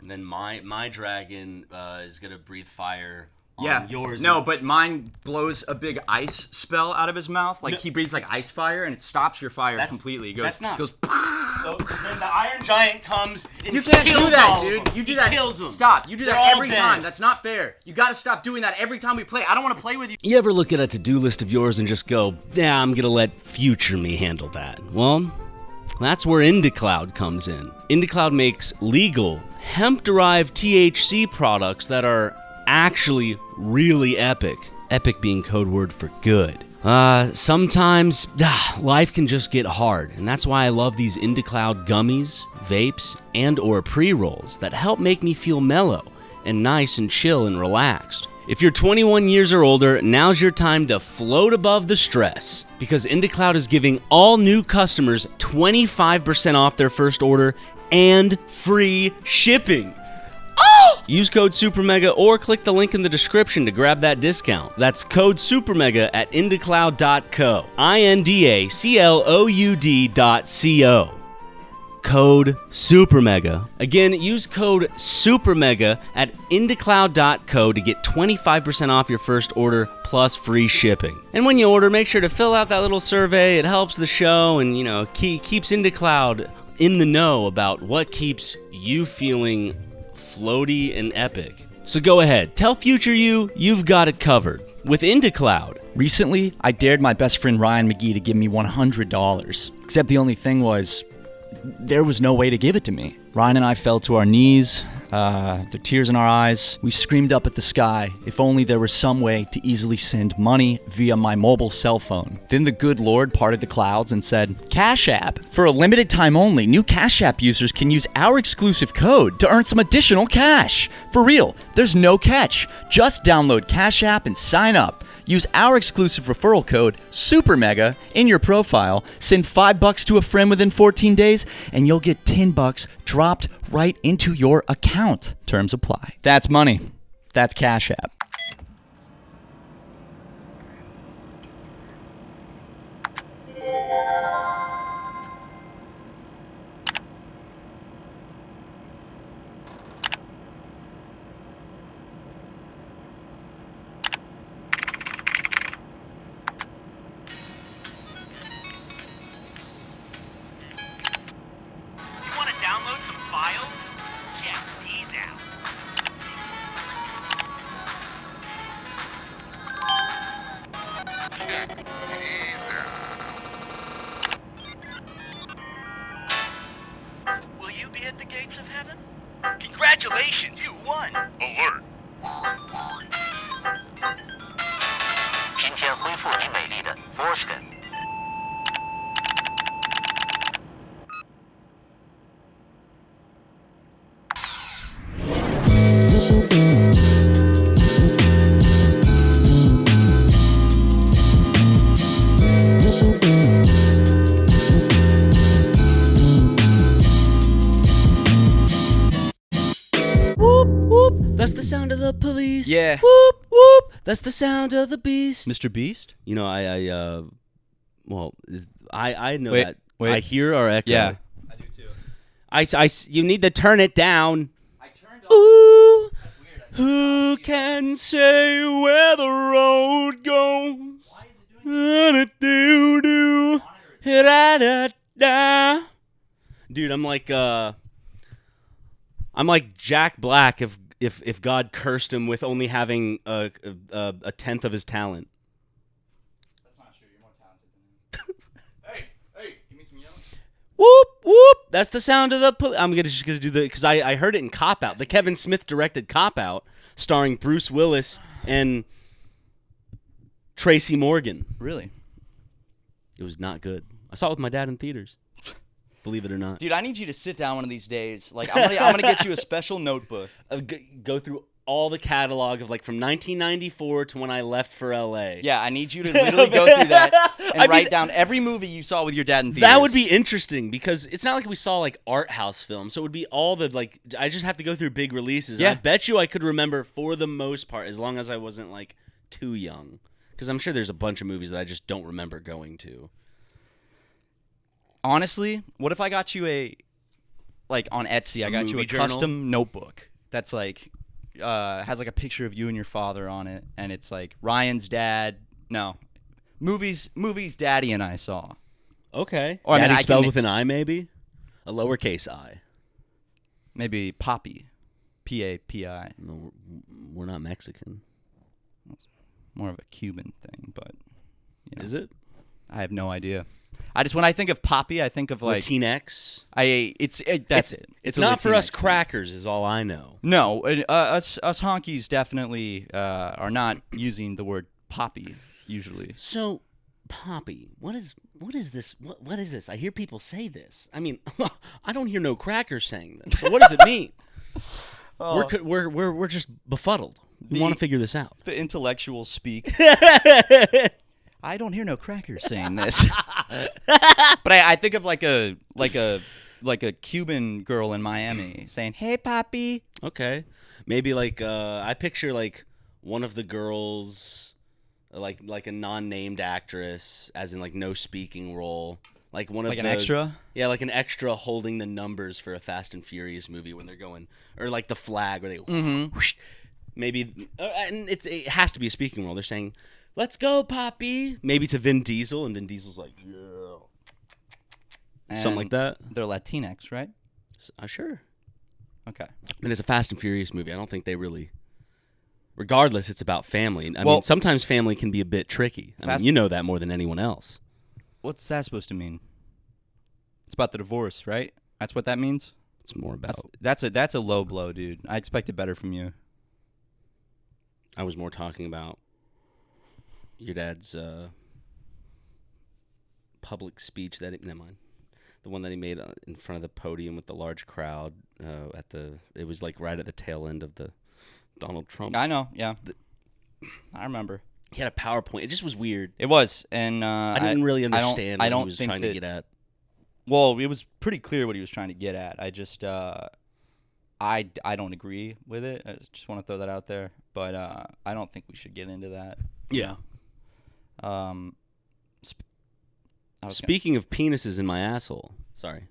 And then my dragon is gonna breathe fire. Yeah. Yours. No, but mine blows a big ice spell out of his mouth. Like he breathes like ice fire, and it stops your fire completely. It goes, that's not. Goes. So then the Iron Giant comes and You can't kills do that, all dude. of them. You do He that. Kills them. Stop. You do They're that all every dead. time. That's not fair. You got to stop doing that every time we play. I don't want to play with you. You ever look at a to-do list of yours and just go, "Yeah, I'm gonna let future me handle that"? Well, that's where IndiCloud comes in. IndiCloud makes legal hemp-derived THC products that are actually really epic. Epic being code word for good. Sometimes life can just get hard, and that's why I love these IndiCloud gummies, vapes, and or pre-rolls that help make me feel mellow and nice and chill and relaxed. If you're 21 years or older, now's your time to float above the stress, because IndiCloud is giving all new customers 25% off their first order and free shipping. Use code SuperMega or click the link in the description to grab that discount. That's code SuperMega at indicloud.co. INDACLOUD.co. Code SuperMega. Again, use code SuperMega at indicloud.co to get 25% off your first order plus free shipping. And when you order, make sure to fill out that little survey. It helps the show and, keeps IndiCloud in the know about what keeps you feeling floaty and epic. So go ahead, tell future you've got it covered with IndiCloud. Recently, I dared my best friend Ryan McGee to give me $100. Except the only thing was, there was no way to give it to me. Ryan and I fell to our knees, the tears in our eyes. We screamed up at the sky, if only there was some way to easily send money via my mobile cell phone. Then the good Lord parted the clouds and said, Cash App. For a limited time only, new Cash App users can use our exclusive code to earn some additional cash. For real, there's no catch. Just download Cash App and sign up. Use our exclusive referral code, SuperMega, in your profile. Send $5 to a friend within 14 days, and you'll get $10 dropped right into your account. Terms apply. That's money. That's Cash App. Download some files? Check these out. Check these out. Will you be at the gates of heaven? Congratulations, you won! Alert! 今天恢复你美丽的 Vorskin。That's the sound of the police. Yeah. Whoop, whoop. That's the sound of the beast. Mr. Beast? I know Wait, that. wait. I hear our echo. Yeah. I do too. You need to turn it down. I turned off. Ooh, That's weird. who can say where the road goes? Why is it doing Do-do. Da-da-da. Dude, I'm like Jack Black if God cursed him with only having a tenth of his talent. That's not true. You're more talented than him. Hey, give me some yellow. Whoop whoop. That's the sound of the. I'm just gonna do the because I heard it in Cop Out, the Kevin Smith directed Cop Out, starring Bruce Willis and Tracy Morgan. Really? It was not good. I saw it with my dad in theaters. Believe it or not. Dude, I need you to sit down one of these days. Like, I'm gonna get you a special notebook. Go through all the catalog of from 1994 to when I left for LA. Yeah, I need you to literally go through that and write down every movie you saw with your dad in theaters. That would be interesting because it's not like we saw art house films, so it would be all the I just have to go through big releases. Yeah. And I bet you I could remember for the most part, as long as I wasn't too young, because I'm sure there's a bunch of movies that I just don't remember going to. Honestly, what if I got you like on Etsy, I got you movie a journal? custom notebook that's like has like a picture of you and your father on it, and it's like Ryan's dad. No, movies Daddy and I saw. Okay. Or, I mean, Daddy I spelled can- with an I, maybe? A lowercase I. Maybe Poppy, Papi. No, we're not Mexican. More of a Cuban thing, but you know, Is it? I have no idea. When I think of Poppy, I think of like Latinx? that's it. It's a not for Latinx us thing. crackers, is all I know. No, us honkies definitely are not using the word Poppy usually. So, Poppy, what is this? What is this? I hear people say this. I mean, I don't hear no crackers saying this. So what does it mean? We're just befuddled. We want to figure this out. The intellectuals speak. I don't hear no crackers saying this. But I think of like a Cuban girl in Miami saying, "Hey, Poppy." Okay, maybe like I picture like one of the girls, like a non-named actress, as in like no speaking role, like one of Like the an extra? Yeah, like an extra holding the numbers for a Fast and Furious movie when they're going, or like the flag where they go, whoosh. Maybe, and it has to be a speaking role. They're saying, "Let's go, Poppy." Maybe to Vin Diesel, and Vin Diesel's like, "Yeah," something like that. They're Latinx, right? Sure. Okay. And it's a Fast and Furious movie. I don't think they really. Regardless, it's about family. I Well- mean, sometimes family can be a bit tricky. I mean, you know that more than anyone else. What's that supposed to mean? It's about the divorce, right? That's what that means? It's more about. That's a low blow, dude. I expected better from you. I was more talking about your dad's public speech that never mind. The one that he made in front of the podium with the large crowd it was like right at the tail end of the Donald Trump. I know, yeah. I remember. He had a PowerPoint. It just was weird. It was, and I didn't really understand I what don't he was think trying to get at. Well, it was pretty clear what he was trying to get at. I just, I don't agree with it. I just want to throw that out there. But I don't think we should get into that. Yeah. I was Speaking of penises in my asshole. Sorry.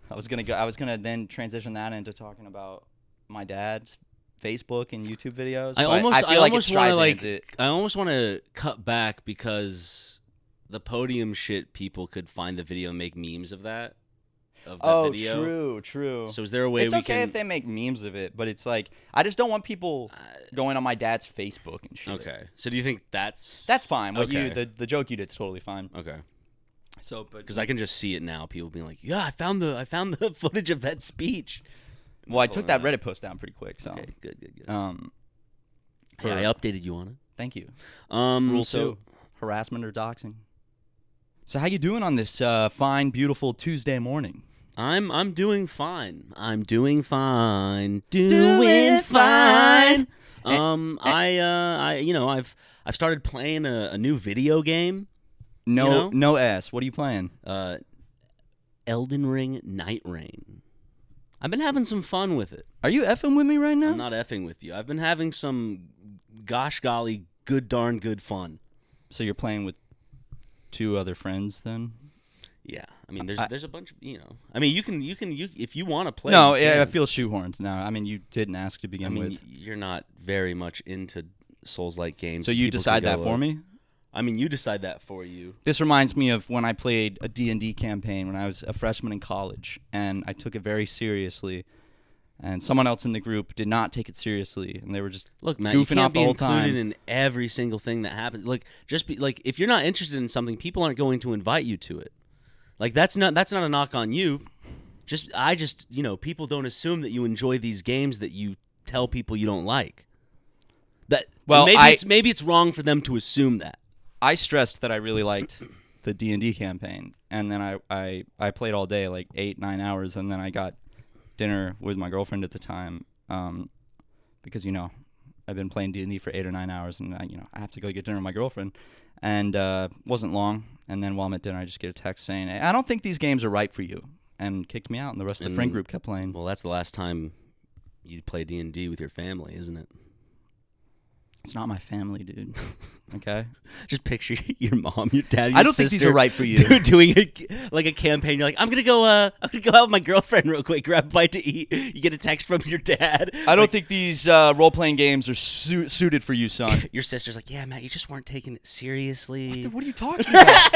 I was gonna then transition that into talking about my dad's Facebook and YouTube videos. I but feel like it Streisand's it. I almost want to cut back because the podium shit people could find the video and make memes of that. Of that video. True. So is there a way it's we okay can? if they make memes of it, but it's like I just don't want people going on my dad's Facebook and shit. Okay. So do you think that's fine. What Okay. the joke you did's totally fine. okay? So, but Because I can just see it now. People being like, "Yeah, I found the footage of that speech." well, I took that Reddit post down pretty quick. So, Okay, good. for- Hey, I updated you on it. thank you. Rule So, 2. harassment or doxing. So, how you doing on this fine, beautiful Tuesday morning? I'm doing fine. Doing fine. I I've started playing a new video game. No, know? no S. What are you playing? Elden Ring Night Rain. I've been having some fun with it. Are you effing with me right now? I'm not effing with you. I've been having some gosh golly good darn good fun. So you're playing with 2 other friends then? Yeah. I mean there's a bunch of, I mean you can if you want to play. No, you yeah, I can. feel shoehorned now. I mean, you didn't ask to begin with. You're not very much into Souls-like games. So you People decide could that go, for me? I mean, you decide that for you. This reminds me of when I played a D&D campaign when I was a freshman in college, and I took it very seriously. And someone else in the group did not take it seriously, and they were just Look, Matt, you goofing can't off the be whole included time. in every single thing that happens. Like, just be like, if you're not interested in something, people aren't going to invite you to it. Like, that's not a knock on you. People don't assume that you enjoy these games that you tell people you don't like. Maybe it's wrong for them to assume that. I stressed that I really liked the D&D campaign, and then I played all day, like 8-9 hours, and then I got dinner with my girlfriend at the time, because I've been playing D&D for 8 or 9 hours, and I have to go get dinner with my girlfriend, and wasn't long, and then while I'm at dinner, I just get a text saying, "Hey, I don't think these games are right for you," and kicked me out, and the rest of the friend group kept playing. Well, that's the last time you play D&D with your family, isn't it? It's not my family, dude. Okay? Just picture your mom, your dad, your I don't think these sister are right for you. doing a campaign. You're like, I'm gonna go out with my girlfriend real quick, grab a bite to eat. You get a text from your dad. I don't think these role-playing games are suited for you, son. Your sister's like, yeah, Matt, you just weren't taking it seriously. What are you talking about?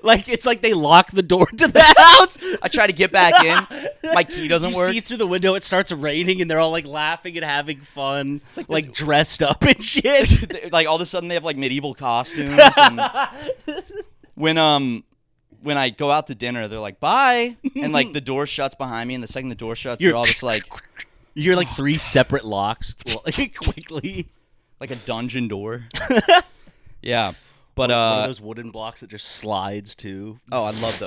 Like, it's like they lock the door to the house. I try to get back in. My key doesn't work. You see through the window, it starts raining, and they're all like laughing and having fun, like dressed up and shit. Like all of a sudden they have like medieval costumes. And when I go out to dinner, they're like, bye. And like the door shuts behind me, and the second the door shuts, they're all just like, you hear like 3 separate locks quickly. Like a dungeon door. Yeah. But one of those wooden blocks that just slides too. Oh, I love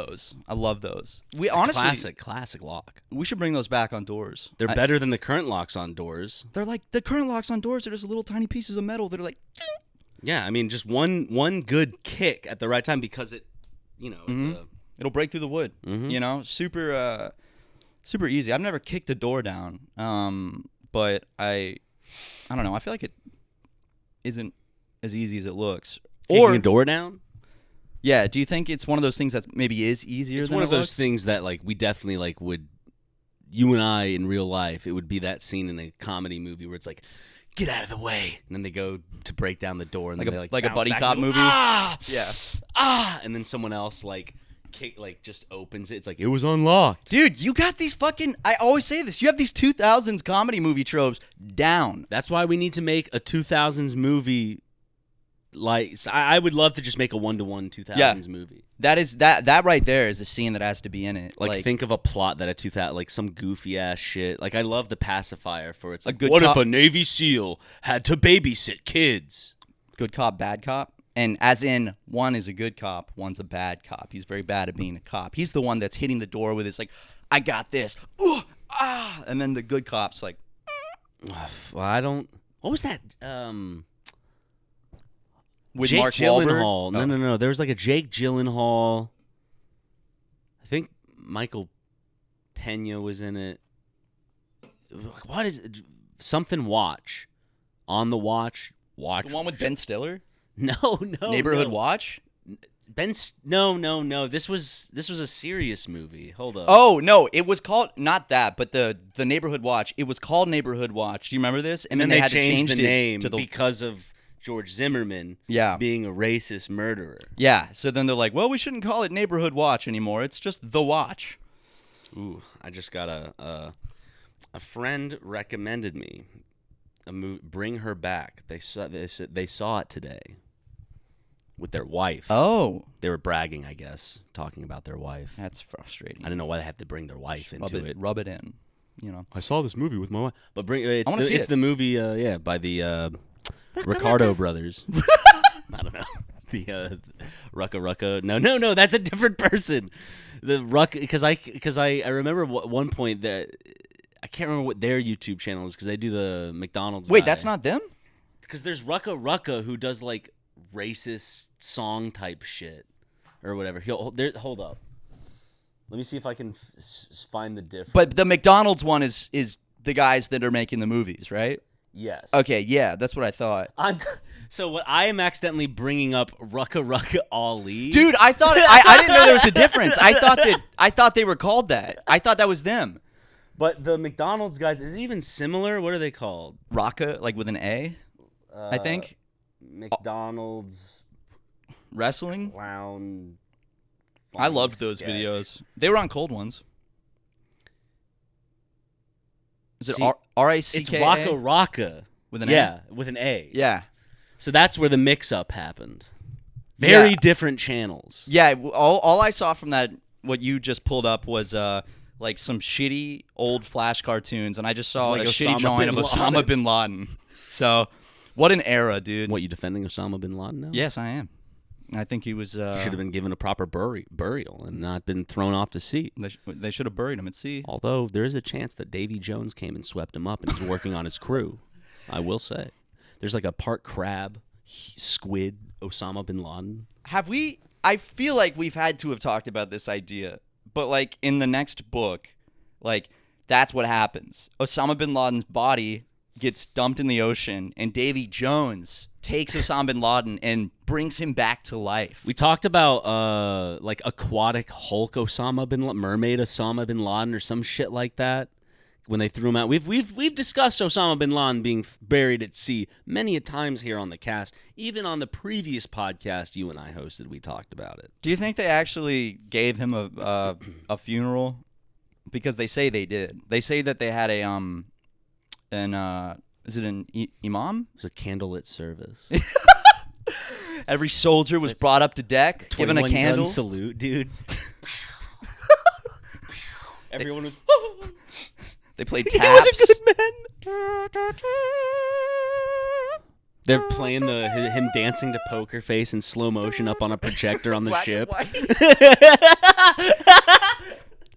those. We honestly classic lock. We should bring those back on doors. They're better than the current locks on doors. They're like the current locks on doors are just little tiny pieces of metal that are like. Yeah, I mean, just one good kick at the right time because it, it'll break through the wood. You know, super easy. I've never kicked a door down, but I don't know. I feel like it isn't as easy as it looks. Kicking a door down? Yeah. Do you think it's one of those things that maybe is easier? It's than one of it those looks? things that like we definitely like would. You and I in real life, it would be that scene in a comedy movie where it's like, get out of the way, and then they go to break down the door, and like then a they like a bounce buddy back cop and go, movie. Ah, Yeah. And then someone else just opens it. It's like it was unlocked. Dude, you got these fucking. I always say this. You have these 2000s comedy movie tropes down. That's why we need to make a 2000s movie. Like I would love to just make a 1-to-1 2000s movie. That is that right there is a scene that has to be in it. Like think of a plot that a 2000 like some goofy ass shit. Like I love the pacifier for it's like good what cop- if a Navy SEAL had to babysit kids? Good cop, bad cop. And as in, one is a good cop, one's a bad cop. He's very bad at being a cop. He's the one that's hitting the door with his like, I got this. Ooh, ah. And then the good cop's like, well, I don't. What was that? with Jake Mark Gyllenhaal. Wahlberg? No. There was like a Jake Gyllenhaal. I think Michael Pena was in it. What is it? Something Watch? On the Watch? Watch? The one with Ben Stiller? No. Neighborhood no. Watch? No. This was a serious movie. Hold up. Oh, no. It was called, not that, but the Neighborhood Watch. It was called Neighborhood Watch. Do you remember this? And then they had changed to the change name it to the because of George Zimmerman being a racist murderer. Yeah, so then they're like, well, we shouldn't call it Neighborhood Watch anymore. It's just The Watch. Ooh, I just got a friend recommended me a movie, Bring Her Back. They saw it today with their wife. Oh. They were bragging, I guess, talking about their wife. That's frustrating. I don't know why they have to bring their wife into it. Rub it in, you know. I saw this movie with my wife. But it's the movie by the Ricardo brothers. I don't know. The Rucka. No, that's a different person. The because I remember at one point that I can't remember what their YouTube channel is because they do the McDonald's. Wait, guy. that's not them? Because there's Rucka who does like racist song type shit or whatever. Hold up. Let me see if I can find the difference. But the McDonald's one is the guys that are making the movies, right? Yes. Okay, yeah, that's what I thought. So what I am accidentally bringing up Rucka Ali. Dude, I thought I didn't know there was a difference. I thought they were called that. I thought that was them. But the McDonald's guys, is it even similar? What are they called? Rocka, like with an A, I think. McDonald's Wrestling. Clown. I loved those videos. They were on Cold Ones. Is it R-A-C-K-A? It's Rocka with an A. Yeah, with an A. Yeah. So that's where the mix-up happened. Very different channels. Yeah. All I saw from that, what you just pulled up, was like some shitty old Flash cartoons, and I just saw like a shitty drawing of Osama bin Laden. So, what an era, dude. What, you defending Osama bin Laden now? Yes, I am. I think he was. He should have been given a proper burial and not been thrown off to sea. They should have buried him at sea. Although there is a chance that Davy Jones came and swept him up and is working on his crew. I will say, there's like a part crab, squid, Osama bin Laden. Have we? I feel like we've had to have talked about this idea, but like in the next book, like that's what happens. Osama bin Laden's body gets dumped in the ocean, and Davy Jones takes Osama bin Laden and brings him back to life. We talked about like aquatic Hulk Osama bin Laden, mermaid Osama bin Laden, or some shit like that. When they threw him out, we've discussed Osama bin Laden being buried at sea many a times here on the cast. Even on the previous podcast you and I hosted, we talked about it. Do you think they actually gave him a funeral? Because they say they did. They say that they had is it an imam? It was a candlelit service. Every soldier was brought up to deck, given a candle. Gun salute, dude. Everyone was. They played taps. He was a good man. They're playing him dancing to Poker Face in slow motion up on a projector on the ship.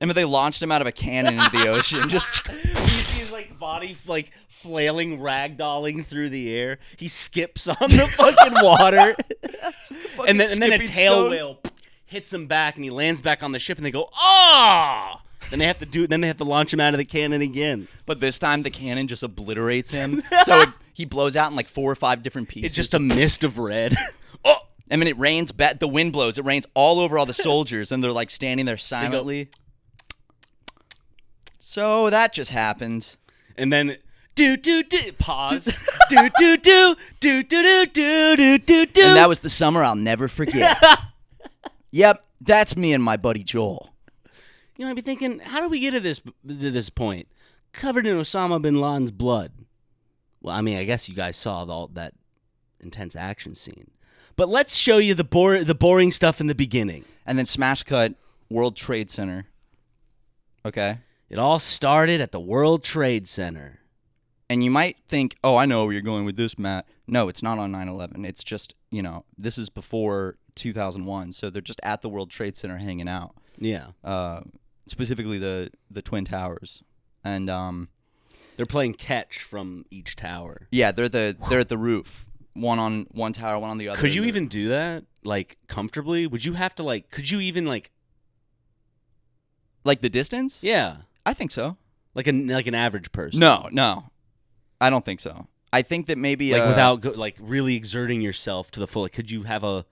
And they launched him out of a cannon into the ocean. Just you see his like body like flailing, ragdolling through the air. He skips on the fucking water, and then a tail whale hits him back, and he lands back on the ship, and they go, "Ah!" Then they have to launch him out of the cannon again. But this time the cannon just obliterates him. So he blows out in like 4 or 5 different pieces. It's just a mist of red. Oh! I mean, it rains. The wind blows. It rains all over all the soldiers, and they're like standing there silently. So that just happened. And then pause. do. And that was the summer I'll never forget. Yep, that's me and my buddy Joel. You know, I'd be thinking, how do we get to this point? Covered in Osama bin Laden's blood. Well, I mean, I guess you guys saw all that intense action scene. But let's show you the boring stuff in the beginning. And then smash cut World Trade Center. Okay. It all started at the World Trade Center. And you might think, oh, I know where you're going with this, Matt. No, it's not on 9/11. It's just, this is before 2001. So they're just at the World Trade Center hanging out. Yeah. Specifically the Twin Towers. And they're playing catch from each tower. Yeah, they're at the roof. One on one tower, one on the other. Could you even do that, like, comfortably? Would you have to, like, could you even, like the distance? Yeah. I think so. Like an average person. No. I don't think so. I think that maybe without really exerting yourself to the full. Like, could you have a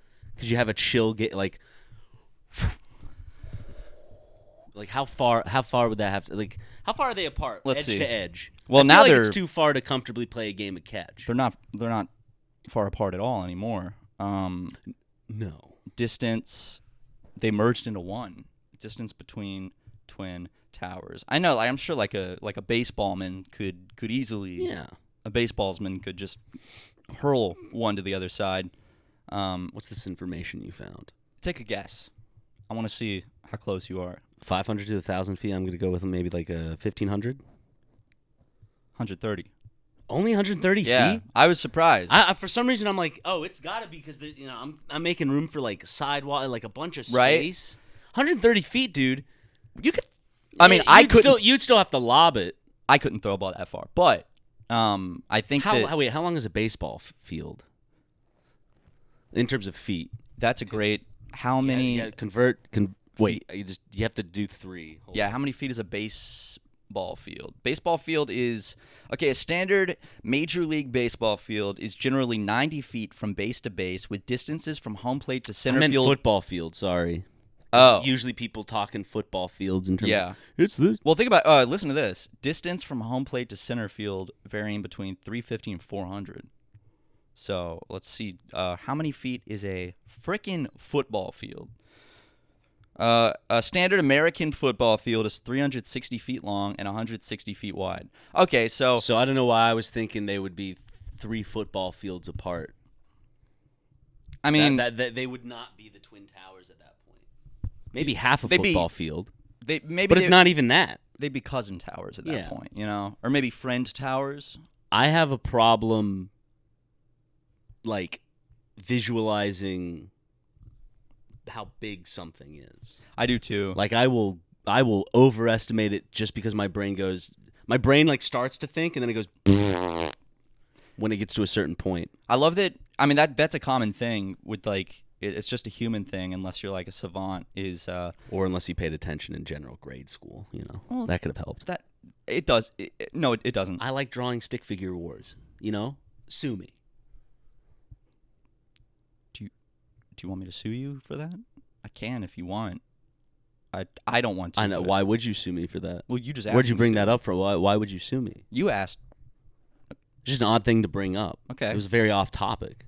chill get like how far would that have to how far are they apart? Let's edge see. to edge. Well, I now feel like it's too far to comfortably play a game of catch. They're not far apart at all anymore. No. Distance, they merged into one. Distance between twin towers. I know, I'm sure like a baseballman could easily. Yeah. A baseballsman could just hurl one to the other side. What's this information you found? Take a guess. I want to see how close you are. 500 to 1,000 feet. I'm going to go with maybe like a 1,500. 130. Only 130 yeah, feet? I was surprised. I for some reason, I'm like, oh, it's got to be because I'm making room for like sidewalk, like a bunch of space. Right? 130 feet, dude. You could. I mean, you'd still have to lob it. I couldn't throw a ball that far, but I think how long is a baseball field in terms of feet? That's a great. How many? Wait, you have to do 3. How many feet is a baseball field? Baseball field is a standard Major League Baseball field is generally 90 feet from base to base, with distances from home plate to center field. Football field. Sorry. Oh, usually people talk in football fields in terms of it's this. Well, think about listen to this. Distance from home plate to center field varying between 350 and 400. So let's see. How many feet is a frickin' football field? A standard American football field is 360 feet long and 160 feet wide. Okay, so I don't know why I was thinking they would be 3 football fields apart. I mean, that they would not be the Twin Towers at that point. Maybe half a football field. But it's not even that. They'd be cousin towers at that point, or maybe friend towers. I have a problem, like, visualizing how big something is. I do too. Like, I will overestimate it just because my brain like starts to think and then it goes when it gets to a certain point. I love that. I mean, that's a common thing with like it's just a human thing unless you're like a savant or unless you paid attention in general grade school, that could have helped. It does. No, it doesn't. I like drawing stick figure wars. You know, sue me. Do you want me to sue you for that? I can if you want. I don't want to. I know. Why would you sue me for that? Well, you just asked. Where'd you bring that up for? Why would you sue me? You asked. Just an odd thing to bring up. Okay. It was very off topic.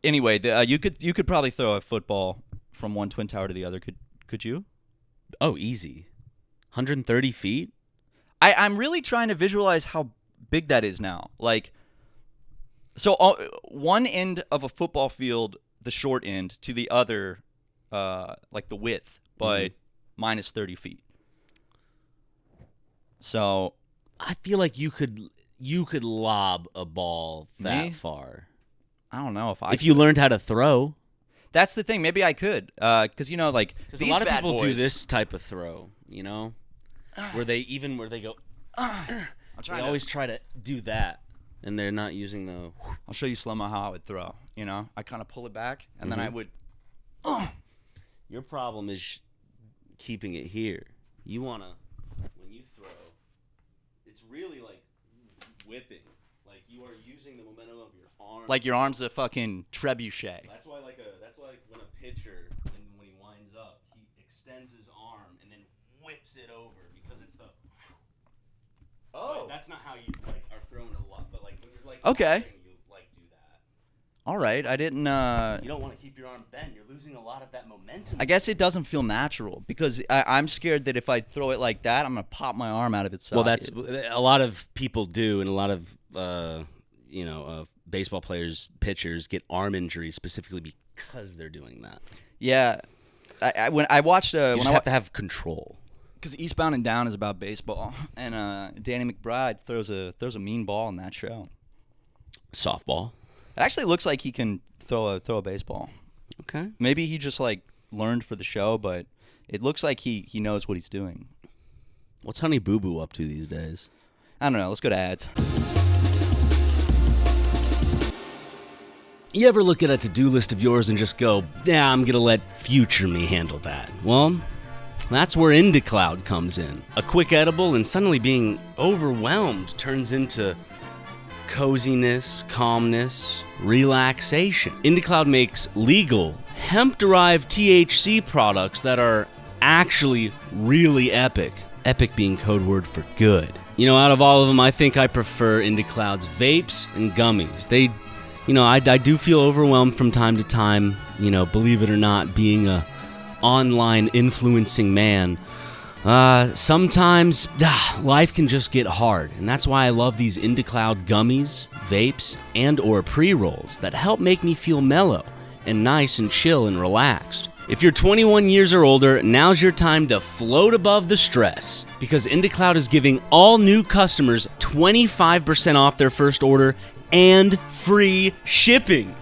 Anyway, you could probably throw a football from one twin tower to the other. Could you? Oh, easy. 130 feet? I'm really trying to visualize how big that is now. Like, so one end of a football field, the short end, to the other, like the width, but minus 30 feet. So I feel like you could lob a ball that far. I don't know if you learned how to throw. That's the thing. Maybe I could, because like a lot of people do this type of throw. You know, where they go. They always try to do that, and they're not using the. I'll show you slow-mo how I would throw. You know, I kind of pull it back, and then I would. Your problem is keeping it here. You wanna, when you throw, it's really like whipping. Like you are using the momentum of your arm. Like your arm's a fucking trebuchet. That's why when a pitcher, when he winds up, he extends his arm and then whips it over because it's the. Oh. That's not how you like are throwing a lot, but like when you're like okay. You like do that. All right, I didn't. You don't want to keep your arm bent. You're losing a lot of that momentum. I guess it doesn't feel natural because I'm scared that if I throw it like that, I'm gonna pop my arm out of its socket. Well, that's a lot of people do, and a lot of baseball players, pitchers get arm injuries specifically because they're doing that. Yeah, when I watched, you just have to have control. Because Eastbound and Down is about baseball, and Danny McBride throws a mean ball in that show. Softball. It actually looks like he can throw a baseball. Okay. Maybe he just like learned for the show, but it looks like he knows what he's doing. What's Honey Boo Boo up to these days? I don't know. Let's go to ads. You ever look at a to-do list of yours and just go, "Yeah, I'm gonna let future me handle that"? Well, that's where ꜰᴜ comes in. A quick edible and suddenly being overwhelmed turns into coziness, calmness, relaxation. ꜰᴜ makes legal, hemp-derived THC products that are actually really epic. Epic being code word for good. You know, out of all of them, I think I prefer ꜰᴜ's vapes and gummies. I do feel overwhelmed from time to time, believe it or not, being a online influencing man. Sometimes life can just get hard, and that's why I love these ꜰᴜ gummies, vapes, and or pre-rolls that help make me feel mellow and nice and chill and relaxed. If you're 21 years or older, now's your time to float above the stress, because ꜰᴜ is giving all new customers 25% off their first order and free shipping.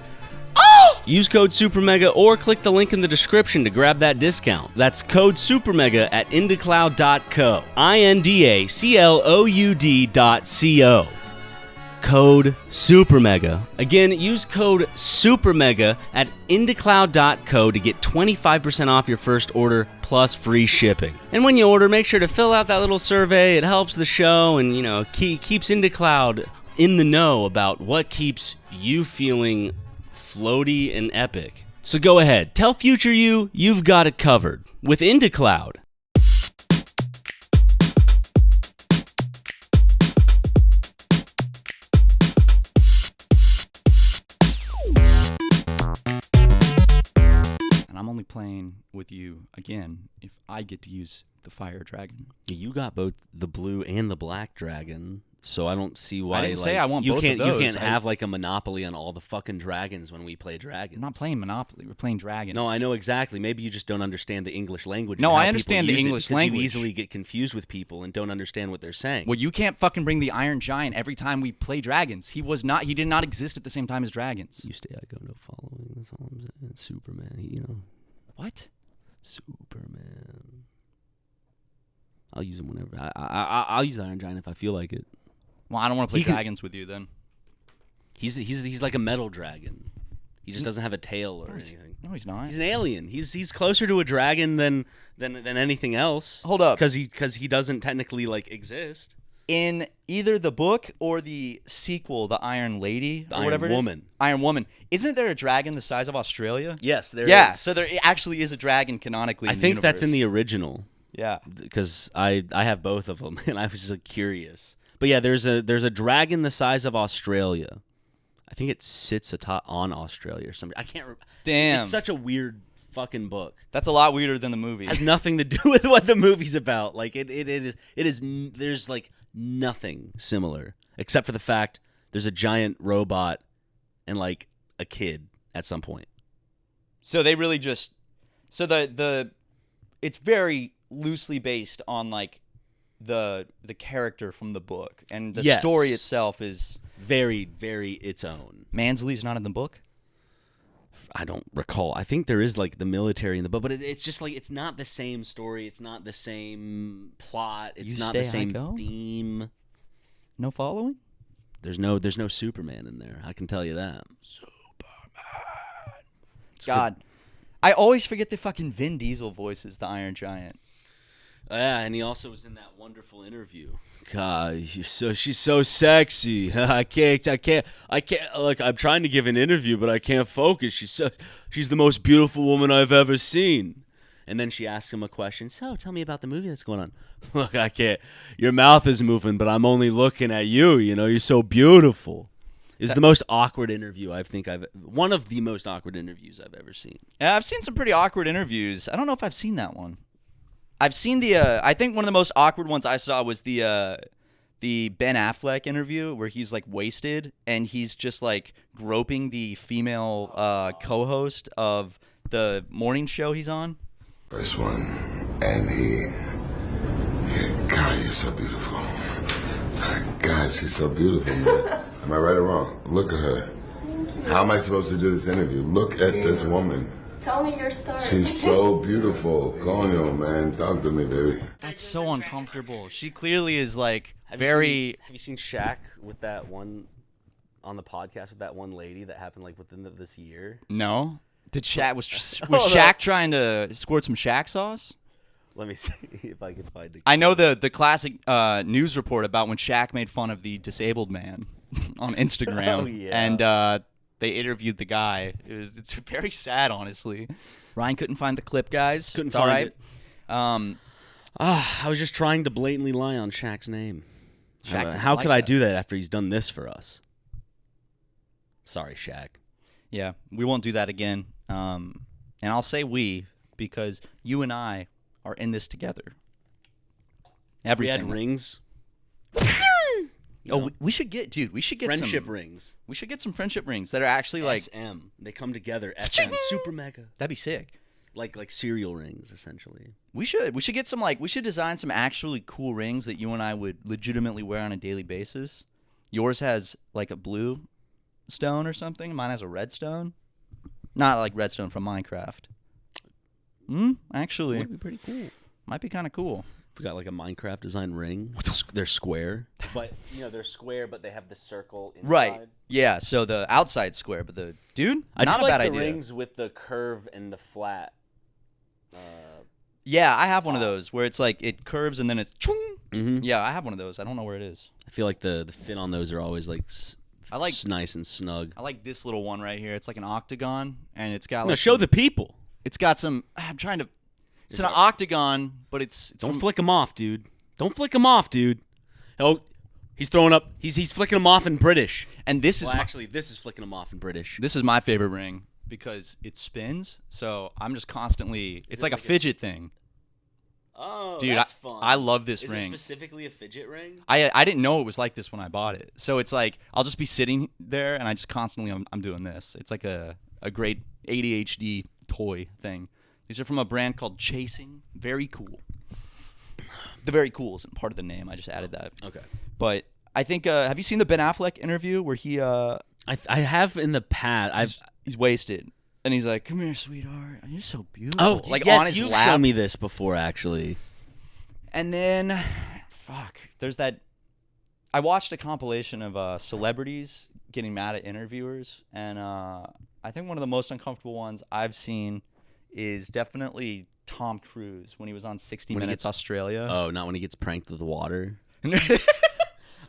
Use code SuperMega or click the link in the description to grab that discount. That's code SuperMega at ꜰᴜ.co. INDACLOUD.co. Code SuperMega. Again, use code SuperMega at ꜰᴜ.co to get 25% off your first order plus free shipping. And when you order, make sure to fill out that little survey. It helps the show and, keeps ꜰᴜ in the know about what keeps you feeling floaty and epic. So go ahead, tell future you've got it covered with ꜰᴜ. And I'm only playing with you again if I get to use the fire dragon. You got both the blue and the black dragon. So I don't see why. I didn't say I want both of those. You can't have like a monopoly on all the fucking dragons when we play dragons. I'm not playing Monopoly. We're playing dragons. No, I know exactly. Maybe you just don't understand the English language. No, I understand the English language. You easily get confused with people and don't understand what they're saying. Well, you can't fucking bring the Iron Giant every time we play dragons. He did not exist at the same time as dragons. You stay, I go, no following. That's all I'm saying. Superman, What? Superman. I'll use him whenever. I'll use the Iron Giant if I feel like it. Well, I don't want to play dragons with you then. He's like a metal dragon. He just doesn't have a tail or anything. No, he's not. He's an alien. He's closer to a dragon than anything else. Hold up. because he doesn't technically like exist. In either the book or the sequel, the Iron Lady, or Iron whatever it is. Woman. Iron Woman. Isn't there a dragon the size of Australia? Yes, there is. Yeah, so there actually is a dragon canonically. I in the think that's in universe. the original. Yeah. Because I have both of them, and I was just like, curious. But yeah, there's a dragon the size of Australia. I think it sits on Australia or something. I can't remember. Damn. It's such a weird fucking book. That's a lot weirder than the movie. It has nothing to do with what the movie's about. Like it is. There's like nothing similar except for the fact there's a giant robot and like a kid at some point. So they really just the it's very loosely based on like the character from the book, and the Yes. story itself is Very, very its own. Mansley's not in the book. I don't recall. I think there is like the military in the book, but it's just like it's not the same story. It's not the same plot. It's You not the stay, I same go? theme. No following? There's no Superman in there. I can tell you that. God. I always forget the fucking Vin Diesel voices the Iron Giant. Yeah, and he also was in that wonderful interview. God, she's so sexy. I can't. Look, I'm trying to give an interview, but I can't focus. She's the most beautiful woman I've ever seen. And then she asked him a question. So, tell me about the movie that's going on. Look, I can't. Your mouth is moving, but I'm only looking at you. You know, you're so beautiful. It's the most awkward interview one of the most awkward interviews I've ever seen. Yeah, I've seen some pretty awkward interviews. I don't know if I've seen that one. I've seen I think one of the most awkward ones I saw was the Ben Affleck interview where he's like wasted and he's just like groping the female co-host of the morning show he's on. First one, and God, you're so beautiful. God, she's so beautiful, man. Am I right or wrong? Look at her. How am I supposed to do this interview? Look at this woman. Tell me your story. She's so beautiful. Koehn, man, talk to me, baby. That's so uncomfortable. She clearly is like Have you seen Shaq with that one on the podcast with that one lady that happened like within this year? No. Did Shaq was Hold Shaq up. trying to squirt some Shaq sauce? Let me see if I can find it. I know the classic news report about when Shaq made fun of the disabled man on Instagram. Oh, yeah. And they interviewed the guy. It's very sad, honestly. Ryan couldn't find the clip, guys. Couldn't It's all find right. I was just trying to blatantly lie on Shaq's name. Shaq doesn't How like could I that. do that after he's done this for us? Sorry, Shaq. Yeah, we won't do that again. And I'll say we because you and I are in this together. We Everything. had rings. We should get, dude. We should get Friendship some rings. We should get some friendship rings that are actually like SM. They come together. SM. Super mega. that'd be sick. Like cereal rings, essentially. We should get some we should design some actually cool rings that you and I would legitimately wear on a daily basis. Yours has like a blue stone or something. Mine has a red stone. Not like redstone from Minecraft. Actually, Would be pretty cool. might be kind of cool. We got like a Minecraft design ring. They're square, but they're square, but they have the circle inside. Right. Yeah. So the outside square, but the dude, I not do a like bad the idea. rings with the curve and the flat. Yeah, I have one of those where it's like it curves and then it's. Mhm. Yeah, I have one of those. I don't know where it is. I feel like the fit on those are always like I like nice and snug. I like this little one right here. It's like an octagon, and it's got like No, show the people. It's got some. I'm trying to. It's an octagon, but it's Don't from- flick them off, dude. Don't flick them off, dude. Oh, he's throwing up. He's flicking them off in British. And this is Well, my, actually, this is flicking them off in British. this is my favorite ring because it spins. So I'm just constantly. It's it like a like a fidget thing, Oh, dude. that's fun. I love this Is ring. it specifically a fidget ring? I didn't know it was like this when I bought it. So it's like I'll just be sitting there and I just constantly I'm doing this. It's like a great ADHD toy thing. These are from a brand called Chasing. Very cool. The very cool isn't part of the name. I just added that. Okay. But I think have you seen the Ben Affleck interview where he I have in the past. he's wasted and he's like, "Come here, sweetheart. You're so beautiful." Oh, like yes, on his you've lap. shown me this before, actually. And then, fuck, there's that. I watched a compilation of celebrities getting mad at interviewers, and I think one of the most uncomfortable ones I've seen is definitely Tom Cruise when he was on 60 Minutes Australia. Oh, not when he gets pranked with the water.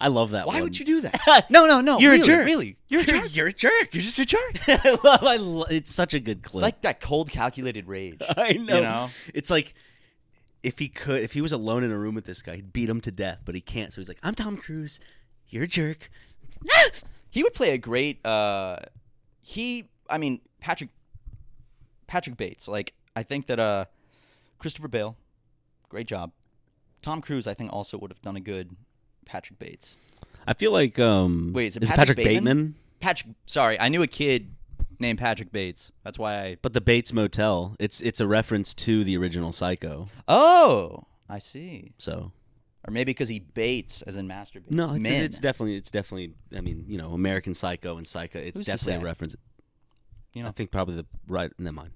I love that one. Why would you do that? No. You're really, a jerk. Really. You're a jerk. You're a jerk. You're just a jerk. It's such a good clip. It's like that cold, calculated rage. I know. You know? It's like if he was alone in a room with this guy, he'd beat him to death, but he can't. So he's like, I'm Tom Cruise. You're a jerk. He would play a great Patrick Bates. Like, I think that Christopher Bale, great job. Tom Cruise, I think, also would have done a good Patrick Bates. I feel like wait, is it Patrick Bateman? Sorry, I knew a kid named Patrick Bates. That's why I. But the Bates Motel, it's a reference to the original Psycho. Oh, I see. So, or maybe because he baits, as in masturbates. no, Men. it's definitely. I mean, American Psycho and Psycho. It's Who's to definitely a say? reference. You know, I think probably the right. Never mind.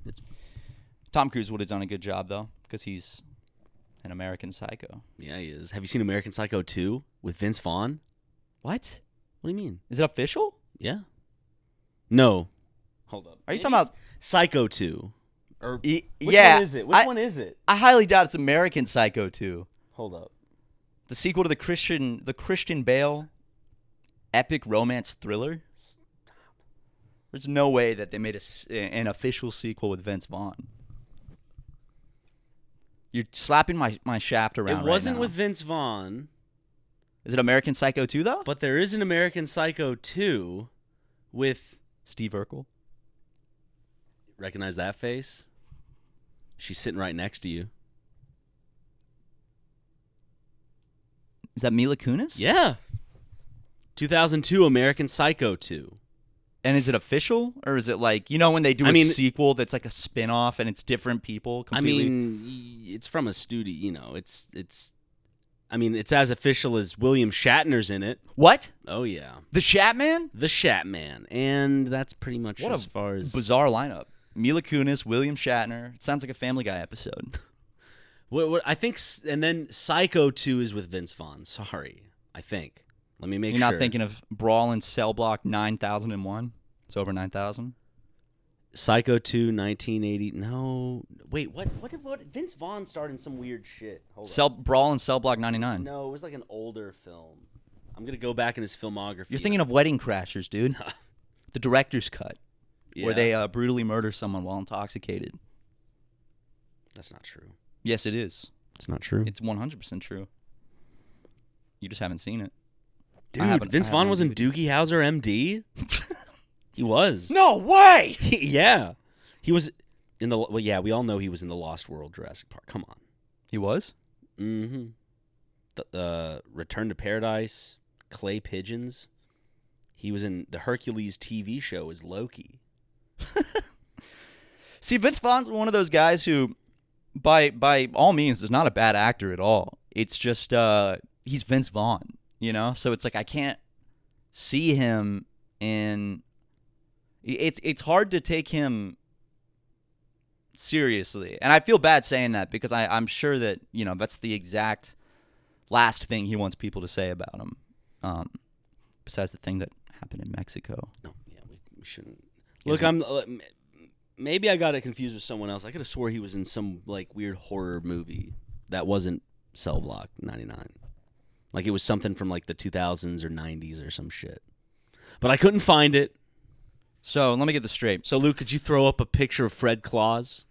Tom Cruise would have done a good job though, because he's an American Psycho. Yeah, he is. Have you seen American Psycho 2 with Vince Vaughn? What? What do you mean? Is it official? Yeah. No. Hold up. Are you talking about Psycho 2? Or which yeah? one is it? Which one is it? I highly doubt it's American Psycho 2. Hold up. The sequel to the Christian Bale epic romance thriller. Stop. There's no way that they made an official sequel with Vince Vaughn. You're slapping my shaft around. It wasn't right now. with Vince Vaughn. Is it American Psycho 2 though? But there is an American Psycho 2 with Steve Urkel. Recognize that face? She's sitting right next to you. Is that Mila Kunis? Yeah. 2002 American Psycho 2. And is it official? Or is it like, when they do a sequel that's like a spin-off and it's different people completely? I mean, it's from a studio, it's as official as William Shatner's in it. What? Oh, yeah. The Shatman? The Shatman. And that's pretty much What as a far as... bizarre lineup. Mila Kunis, William Shatner. It sounds like a Family Guy episode. What I think... And then Psycho 2 is with Vince Vaughn. Sorry. I think. Let me make You're sure. not thinking of Brawl in Cell Block 9001? It's over 9,000? Psycho 2, 1980. No. Wait, what? Vince Vaughn starred in some weird shit. Hold on. Brawl in Cell Block 99. No, it was like an older film. I'm going to go back in his filmography. You're thinking of Wedding Crashers, dude. The director's cut. Yeah. Where they brutally murder someone while intoxicated. That's not true. Yes, it is. It's not true. It's 100% true. You just haven't seen it. Dude, Vince Vaughn was in Doogie Howser, MD? He was. No way! Yeah. He was in the... Well, yeah, we all know he was in the Lost World Jurassic Park. Come on. He was? Mm-hmm. Return to Paradise, Clay Pigeons. He was in the Hercules TV show as Loki. See, Vince Vaughn's one of those guys who, by all means, is not a bad actor at all. It's just he's Vince Vaughn, So it's like I can't see him in. It's hard to take him seriously, and I feel bad saying that because I'm sure that that's the exact last thing he wants people to say about him. Besides the thing that happened in Mexico. No, yeah, we shouldn't. Look, maybe I got it confused with someone else. I could have swore he was in some like weird horror movie that wasn't Cell Block 99. Like it was something from like the 2000s or 90s or some shit. But I couldn't find it. So let me get this straight. So Luke, could you throw up a picture of Fred Claus?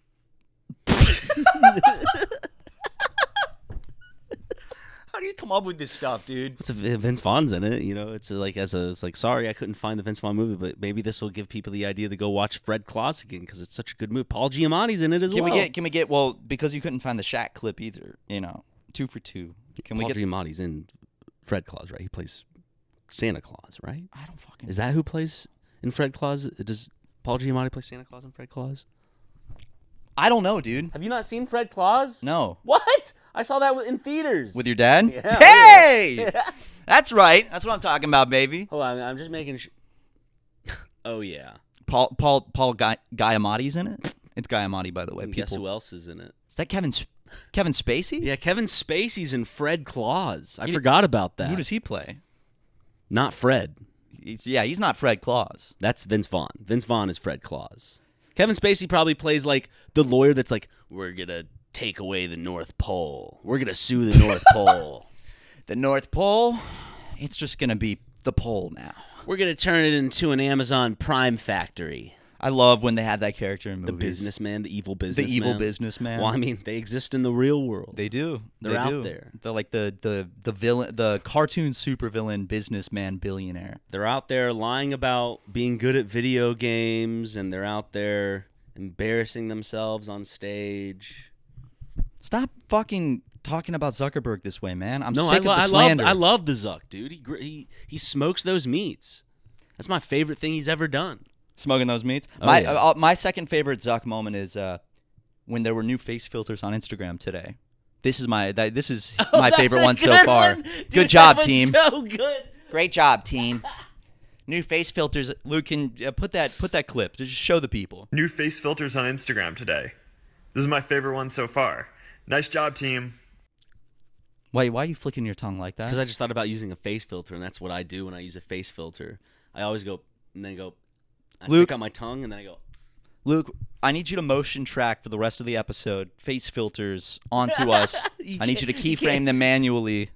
How do you come up with this stuff, dude? It's Vince Vaughn's in it, It's like sorry I couldn't find the Vince Vaughn movie, but maybe this will give people the idea to go watch Fred Claus again because it's such a good movie. Paul Giamatti's in it as well. Can we get well because you couldn't find the Shaq clip either? 2 for 2. Can we Paul get Giamatti's in Fred Claus, right? He plays Santa Claus, right? I don't fucking. Is that who plays in Fred Claus? Does Paul Giamatti play Santa Claus in Fred Claus? I don't know, dude. Have you not seen Fred Claus? No. What? I saw that in theaters. With your dad? Yeah. Hey! Yeah. That's right. That's what I'm talking about, baby. Hold on, I'm just making Oh, yeah. Paul Giamatti's in it? It's Giamatti, by the way. And guess who else is in it? Is that Kevin Spacey? Yeah, Kevin Spacey's in Fred Claus. I forgot about that. Who does he play? Not Fred. he's not Fred Claus. That's Vince Vaughn. Vince Vaughn is Fred Claus. Kevin Spacey probably plays like the lawyer that's like, we're going to take away the North Pole. We're going to sue the North Pole. The North Pole, it's just going to be the pole now. We're going to turn it into an Amazon Prime factory. I love when they have that character in movies. The businessman, the evil businessman. The evil businessman. Well, I mean, they exist in the real world. They do. They're out there. They're like the villain, the cartoon supervillain businessman billionaire. They're out there lying about being good at video games, and they're out there embarrassing themselves on stage. Stop fucking talking about Zuckerberg this way, man. I'm No, sick of the slander. I love the Zuck, dude. He smokes those meats. That's my favorite thing he's ever done. Smoking those meats. Oh, My second favorite Zuck moment is when there were new face filters on Instagram today. This is my favorite one so far. Dude, good job, that team. So good. Great job, team. New face filters. Luke, can put that clip to just show the people. New face filters on Instagram today. This is my favorite one so far. Nice job, team. Why are you flicking your tongue like that? Because I just thought about using a face filter, and that's what I do when I use a face filter. I always go and then go. I Luke, stick out my tongue, and then I go. Luke, I need you to motion track for the rest of the episode face filters onto us. I need you to keyframe them manually,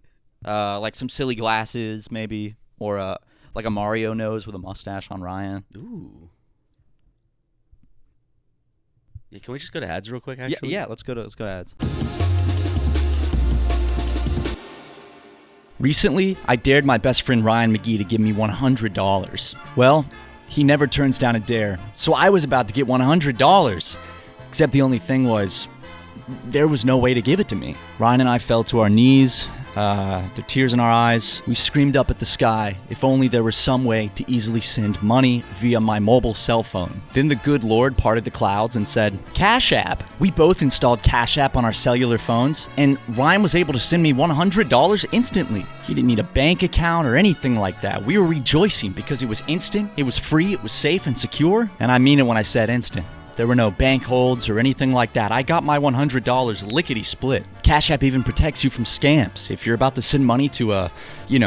like some silly glasses maybe, or like a Mario nose with a mustache on Ryan. Ooh. Yeah, can we just go to ads real quick? Actually, Yeah. Let's go to ads. Recently, I dared my best friend Ryan McGee to give me $100. Well, he never turns down a dare, so I was about to get $100. Except the only thing was, there was no way to give it to me. Ryan and I fell to our knees, the tears in our eyes. We screamed up at the sky, if only there was some way to easily send money via my mobile cell phone. Then the good Lord parted the clouds and said, Cash App. We both installed Cash App on our cellular phones, and Ryan was able to send me $100 instantly. He didn't need a bank account or anything like that. We were rejoicing because it was instant, it was free, it was safe and secure. And I mean it when I said instant. There were no bank holds or anything like that. I got my $100 lickety-split. Cash App even protects you from scams. If you're about to send money to a,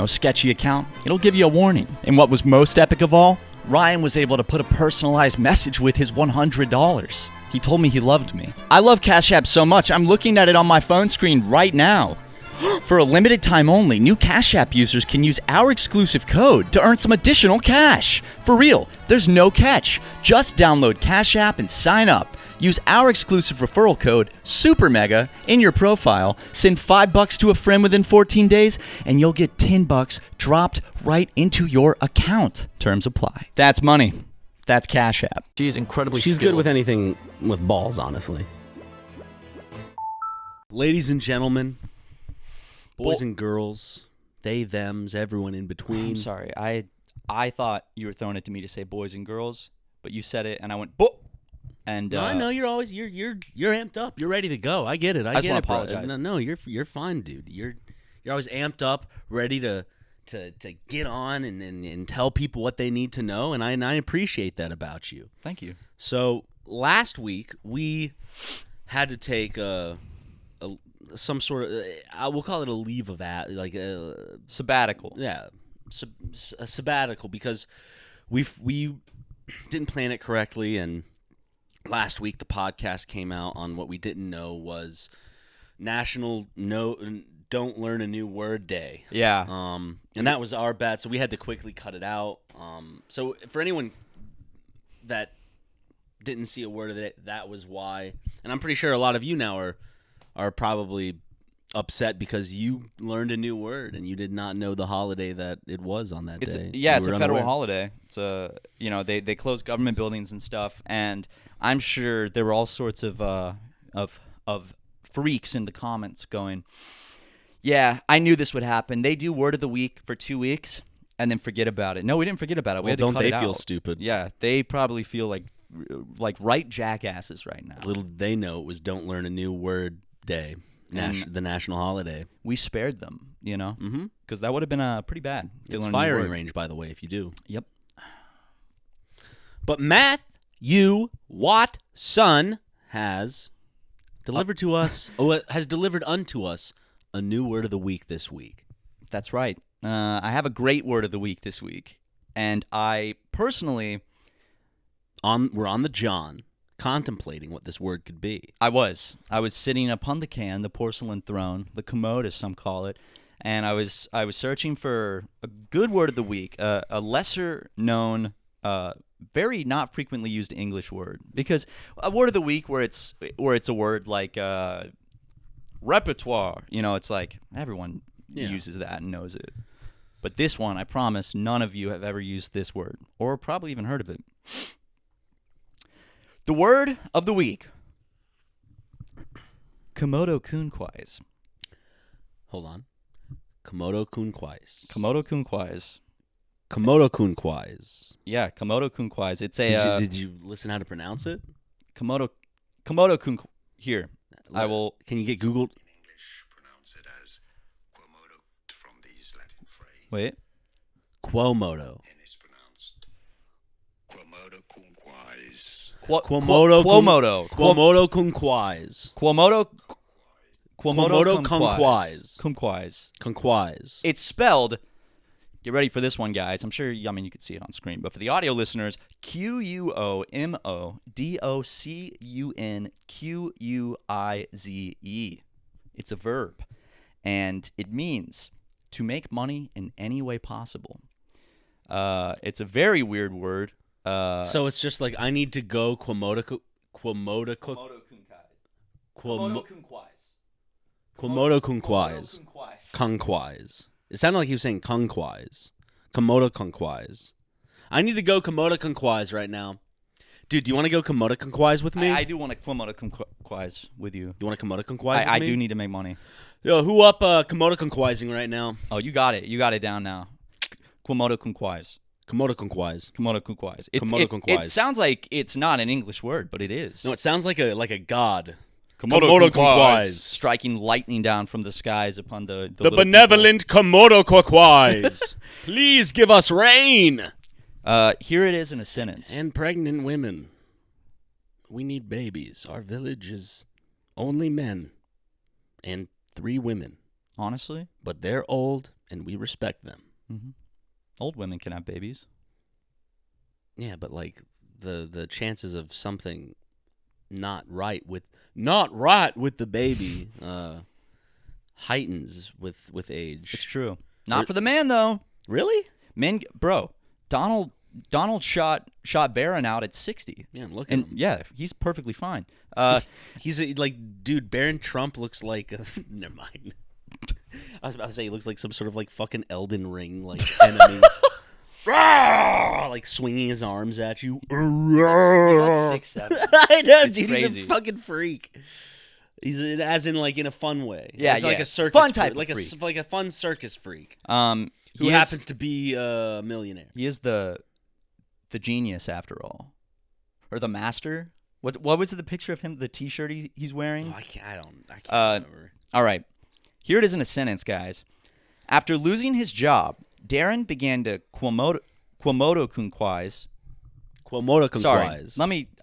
sketchy account, it'll give you a warning. And what was most epic of all, Ryan was able to put a personalized message with his $100. He told me he loved me. I love Cash App so much, I'm looking at it on my phone screen right now. For a limited time only, new Cash App users can use our exclusive code to earn some additional cash. For real, there's no catch. Just download Cash App and sign up. Use our exclusive referral code, SuperMega, in your profile. Send $5 to a friend within 14 days, and you'll get $10 dropped right into your account. Terms apply. That's money. That's Cash App. She is incredibly She's skilled. good with anything with balls, honestly. Ladies and gentlemen, boys and girls, they, thems, everyone in between. I'm sorry. I thought you were throwing it to me to say boys and girls, but you said it, and I went, "Boop." And No, I know you're always you're amped up. You're ready to go. I get it. I just get wanna it, bro. apologize. No, you're fine, dude. You're always amped up, ready to get on and tell people what they need to know, and I appreciate that about you. Thank you. So last week we had to take some sort of we'll call it a leave of like a Sabbatical. yeah, a sabbatical, because we didn't plan it correctly, and last week the podcast came out on what we didn't know was National Don't Learn a New Word Day. Yeah. And that was our bad, so we had to quickly cut it out. So for anyone that didn't see a word of the day, that was why. And I'm pretty sure a lot of you now are probably upset because you learned a new word and you did not know the holiday that it was on that day. It's You a were federal unaware. holiday. It's they close government buildings and stuff, and I'm sure there were all sorts of freaks in the comments going, "Yeah, I knew this would happen. They do word of the week for 2 weeks and then forget about it." No, we didn't forget about it. We Well, had to don't cut they it feel out. stupid? Yeah, they probably feel like right jackasses right now. Little did they know it was Don't Learn a New Word Day, the national holiday. We spared them, Mm-hmm. because that would have been pretty bad. if they It's learned a new firing word. range, by the way, if you do. Yep. But Matthew Watson has delivered to us, has delivered unto us a new word of the week this week. That's right. I have a great word of the week this week. And I personally... We're on the John, contemplating what this word could be. I was sitting upon the can, the porcelain throne, the commode as some call it, and I was searching for a good word of the week, a lesser known, very not frequently used English word, because a word of the week where it's a word like repertoire, it's like everyone uses that and knows it. But this one, I promise, none of you have ever used this word or probably even heard of it. The word of the week. ꜰᴜⴜ Hold on. ꜰᴜⴜ ꜰᴜⴜ ꜰᴜⴜ Yeah, ꜰᴜⴜ It's a... Did you listen how to pronounce it? ꜰᴜⴜ Here, I will... Can you get Googled? In English, pronounce it as Quomodo from these Latin phrase. Wait. Quomodo. And it's pronounced ꜰᴜᴜⴜ. Quomodo. Quomodo. Quomodo Kunquise. Quomodo Kunquise. Kunquise. It's spelled, get ready for this one, guys. I'm sure, you can see it on screen, but for the audio listeners, Quomodokunquize. It's a verb, and it means to make money in any way possible. It's a very weird word. So it's just like I need to go Quomodo Kunquise. It sounded like he was saying Kunquise. Komodo Kunquise. I need to go Komodo Kunquise right now. Dude, do you want to go Komodo Kunquise with me? I do want to Komodo Kunquise with you. You want to Komodo Kunquise with me? I do need to make money. Yo, who up Komodo Kunquising right now? Oh, you got it. You got it down now. Komodo Kunquise. Komodo Kunquise. Komodo Kunquise. It sounds like it's not an English word, but it is. No, it sounds like a god. Komodo Kunquise. Striking lightning down from the skies upon the benevolent Komodo Kunquise. Please give us rain. Here it is in a sentence. And pregnant women. We need babies. Our village is only men and 3 women. Honestly? But they're old, and we respect them. Mm-hmm. Old women can have babies. Yeah, but like the chances of something not right with the baby heightens with age. It's true. Not for the man though. Really? Men, bro. Donald shot Barron out at 60. Yeah, look at him. Yeah, he's perfectly fine. He's dude, Barron Trump looks like never mind. I was about to say he looks like some sort of like fucking Elden Ring like enemy. Like swinging his arms at you. He's like 6'7". I know, It's dude. crazy. He's a fucking freak. He's as in like in a fun way. Yeah, He's like yeah. a circus Fun type freak, of freak. like a fun circus freak. Who Happens to be a millionaire. He is the genius after all, or the master. What was the picture of him? The T-shirt he's wearing. Oh, I can't remember. All right, here it is in a sentence, guys. After losing his job, Darren began to Quomodo-kunquise. Sorry,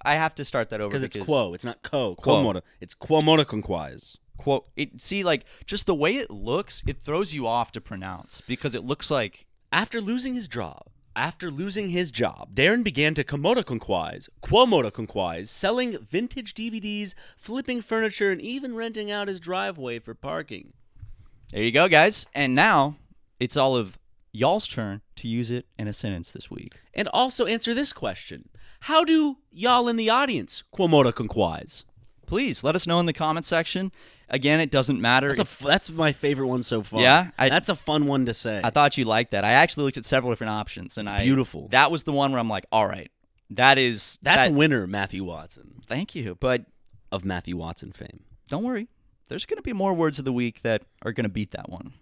I have to start that over because it's quo. It's not Quomodo. It's Quomodo-kunquise. See, like, just the way it looks, it throws you off to pronounce because it looks like... After losing his job, Darren began to Quomodo-kunquise, selling vintage DVDs, flipping furniture, and even renting out his driveway for parking. There you go, guys. And now it's all of y'all's turn to use it in a sentence this week. And also answer this question. How do y'all in the audience Quomodo-kunquise? Please let us know in the comment section. Again, it doesn't matter. That's my favorite one so far. Yeah? That's a fun one to say. I thought you liked that. I actually looked at several different options. And it's beautiful. That was the one where I'm like, all right, that's a winner, Matthew Watson. Thank you. But of Matthew Watson fame. Don't worry. There's going to be more words of the week that are going to beat that one.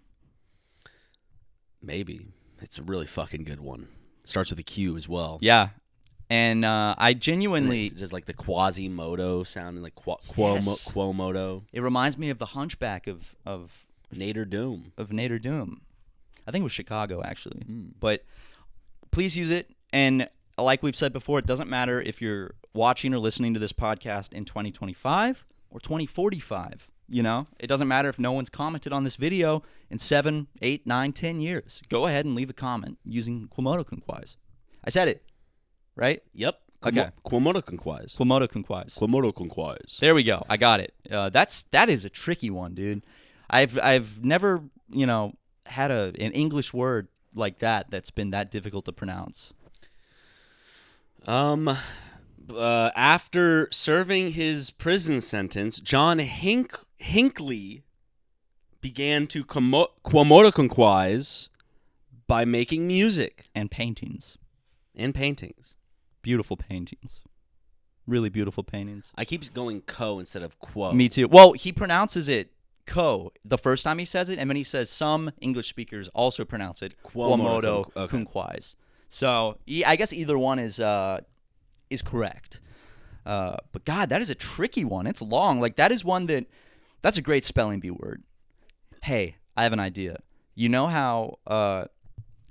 Maybe. It's a really fucking good one. Starts with a Q as well. Yeah. And I genuinely... Just like the Quasimodo sounding like Quomodo. It reminds me of the Hunchback of Nader Doom. Of Nader Doom. I think it was Chicago, actually. But please use it. And like we've said before, it doesn't matter if you're watching or listening to this podcast in 2025 or 2045. You know, it doesn't matter if no one's commented on this video in 7, 8, 9, 10 years. Go ahead and leave a comment using ꜰᴜᴜᴇᴜ. I said it, right? Yep. Okay. ꜰᴜᴜᴜᴜ. ꜰᴜᴜᴜᴜ. ꜰᴜᴜᴜᴜ. There we go. I got it. That is a tricky one, dude. I've never, had an English word like that's been that difficult to pronounce. After serving his prison sentence, John Hinckley began to ꜰᴜᴜᴜᴜ by making music And paintings. and paintings. Beautiful paintings. Really beautiful paintings. I keep going co instead of quo. Me too. Well, he pronounces it ko the first time he says it, and then he says some English speakers also pronounce it ꜰᴜᴜᴜᴜ. So I guess either one is correct. But God, that is a tricky one. It's long. Like that's a great spelling bee word. Hey, I have an idea. You know how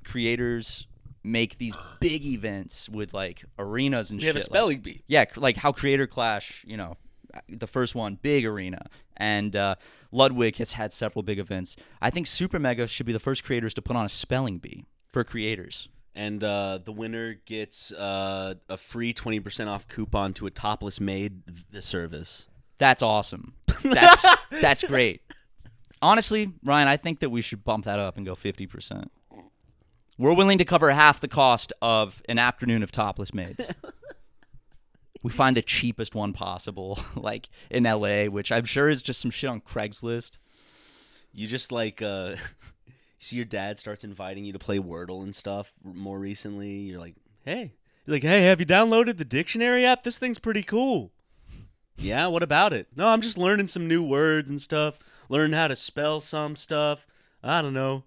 creators make these big events with like arenas and shit. We have a spelling bee. Yeah, like how Creator Clash, the first one, big arena. And Ludwig has had several big events. I think SuperMega should be the first creators to put on a spelling bee for creators. And the winner gets a free 20% off coupon to a topless maid service. That's awesome. That's great. Honestly, Ryan, I think that we should bump that up and go 50%. We're willing to cover half the cost of an afternoon of topless maids. We find the cheapest one possible, like in LA, which I'm sure is just some shit on Craigslist. You just see your dad starts inviting you to play Wordle and stuff more recently. You're like, hey, have you downloaded the dictionary app? This thing's pretty cool. Yeah, what about it? No, I'm just learning some new words and stuff, learning how to spell some stuff. I don't know.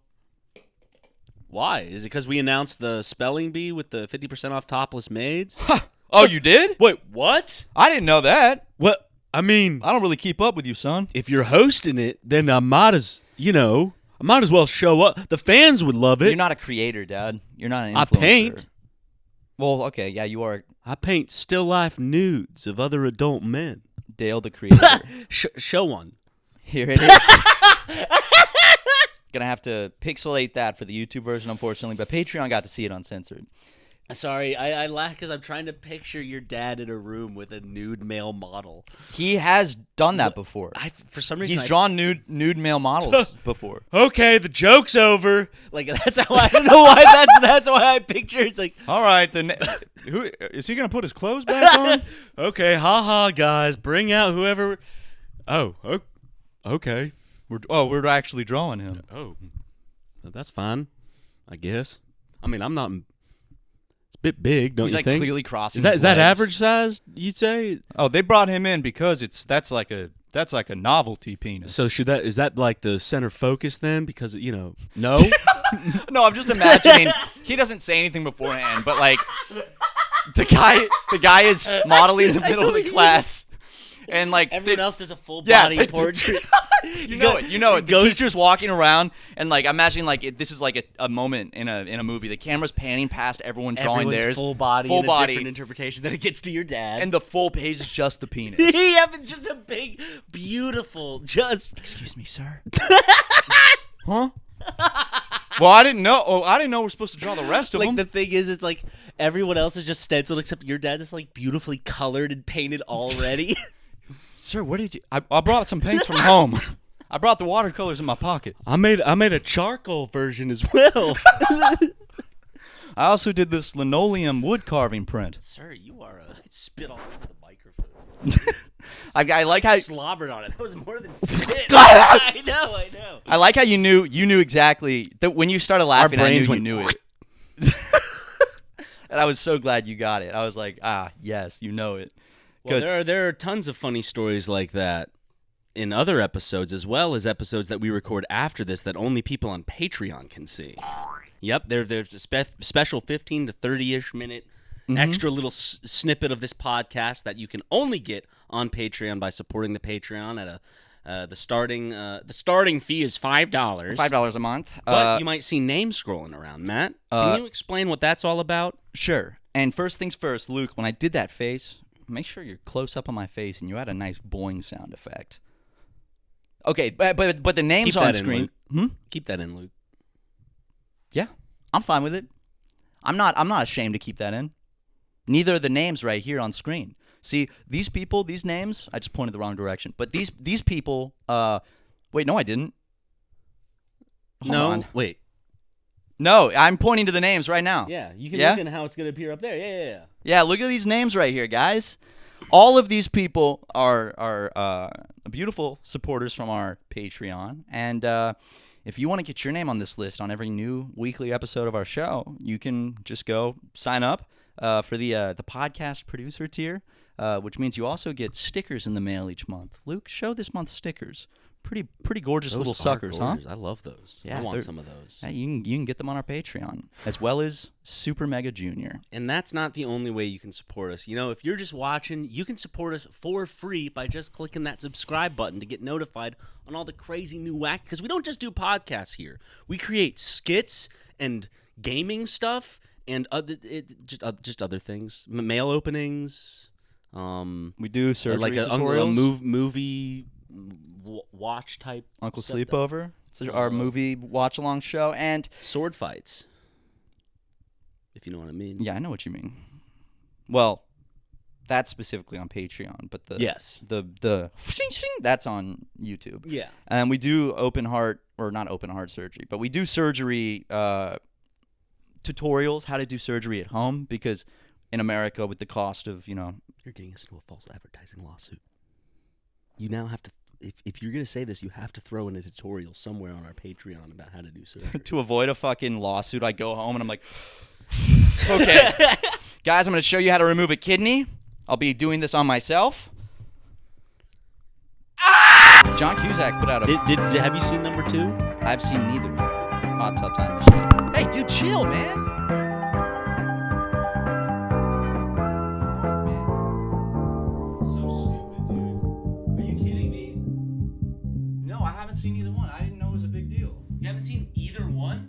Why? Is it because we announced the spelling bee with the 50% off topless maids? Oh, you did? Wait, what? I didn't know that. What? I mean, I don't really keep up with you, son. if you're hosting it, then I might as well show up. The fans would love it. You're not a creator, Dad. You're not an influencer. I paint. Well, okay, yeah, you are I paint still life nudes of other adult men. Dale the creator. Show one. Here it is. Gonna have to pixelate that for the YouTube version, unfortunately, but Patreon got to see it uncensored. Sorry, I laugh because I'm trying to picture your dad in a room with a nude male model. He has done that before. For some reason, He's drawn nude male models before. Okay, the joke's over. Like that's how I don't know why that's why I picture it's like. All right, then who is he gonna put his clothes back on? Okay, haha, guys, bring out whoever. Oh, okay. We're actually drawing him. Oh, that's fine, I guess. I mean, I'm not. It's a bit big, don't He's you like think? clearly crossing. Is that average size? You'd say? Oh, they brought him in because that's like a novelty penis. So is that like the center focus then? Because no. No, I'm just imagining. He doesn't say anything beforehand, but like the guy is modeling in the middle of the class. And like everyone else does a full body portrait. You know it. The teacher's walking around, and like imagine like this is like a moment in a movie. The camera's panning past everyone drawing Everyone's theirs, full body, full and body, a different interpretation. Then it gets to your dad, and the full page is just the penis. Yeah, it's just a big, beautiful. Excuse me, sir. Huh? Well, I didn't know. Oh, I didn't know we're supposed to draw the rest of Like them. the thing is, it's like everyone else is just stenciled except your dad is like beautifully colored and painted already. Sir, where did you? I brought some paints from home. I brought the watercolors in my pocket. I made a charcoal version as well. I also did this linoleum wood carving print. Sir, you are a spit all over the microphone. I like how Slobbered on it. That was more than spit. I know. I like how you knew exactly that when you started laughing. I knew you knew it. And I was so glad you got it. I was like, yes, you know it. Well, there are tons of funny stories like that in other episodes, as well as episodes that we record after this that only people on Patreon can see. Yep, there's a special 15 to 30-ish minute extra little snippet of this podcast that you can only get on Patreon by supporting the Patreon at the starting fee is $5. $5 a month. But you might see names scrolling around. Matt, can you explain what that's all about? Sure. And first things first, Luke, when I did that face, make sure you're close up on my face and you had a nice boing sound effect. Okay, but the names Keep on that in, screen. Luke. Keep that in, Luke. Yeah, I'm fine with it. I'm not ashamed to keep that in. Neither are the names right here on screen. See, these people, these names, I just pointed the wrong direction. But these people, wait, no, I didn't. Hold on. Wait. No, I'm pointing to the names right now. Yeah, you can Yeah? look at how it's going to appear up there. Yeah. Yeah, look at these names right here, guys. All of these people are beautiful supporters from our Patreon. And if you want to get your name on this list on every new weekly episode of our show, you can just go sign up for the podcast producer tier, which means you also get stickers in the mail each month. Luke, show this month's stickers. Pretty gorgeous little suckers, gorgeous. huh? I love those. Yeah, I want they're- some of those. Yeah, you can get them on our Patreon, as well as SuperMega Junior. And that's not the only way you can support us. You know, if you're just watching, you can support us for free by just clicking that subscribe button to get notified on all the crazy new whack. Because we don't just do podcasts here. We create skits and gaming stuff and just other things. Mail openings. We do surgery like a tutorials. movie watch type. Uncle stuff Sleepover. It's our movie watch-along show. And sword fights. If you know what I mean. yeah, I know what you mean. Well, that's specifically on Patreon, but the that's on YouTube. Yeah. And we do not open heart surgery, but we do surgery tutorials, how to do surgery at home, because in America, with the cost of, You're getting us into a false advertising lawsuit. You now have to, if you're going to say this, you have to throw in a tutorial somewhere on our Patreon about how to do surgery. to avoid a fucking lawsuit, I go home and I'm like, okay, guys, I'm going to show you how to remove a kidney. I'll be doing this on myself. John Cusack put out a... Have you seen number 2? I've seen neither. Hot Tub Time Machine. Hey, dude, chill, man. Are you kidding me? No, I haven't seen either one. I didn't know it was a big deal. You haven't seen either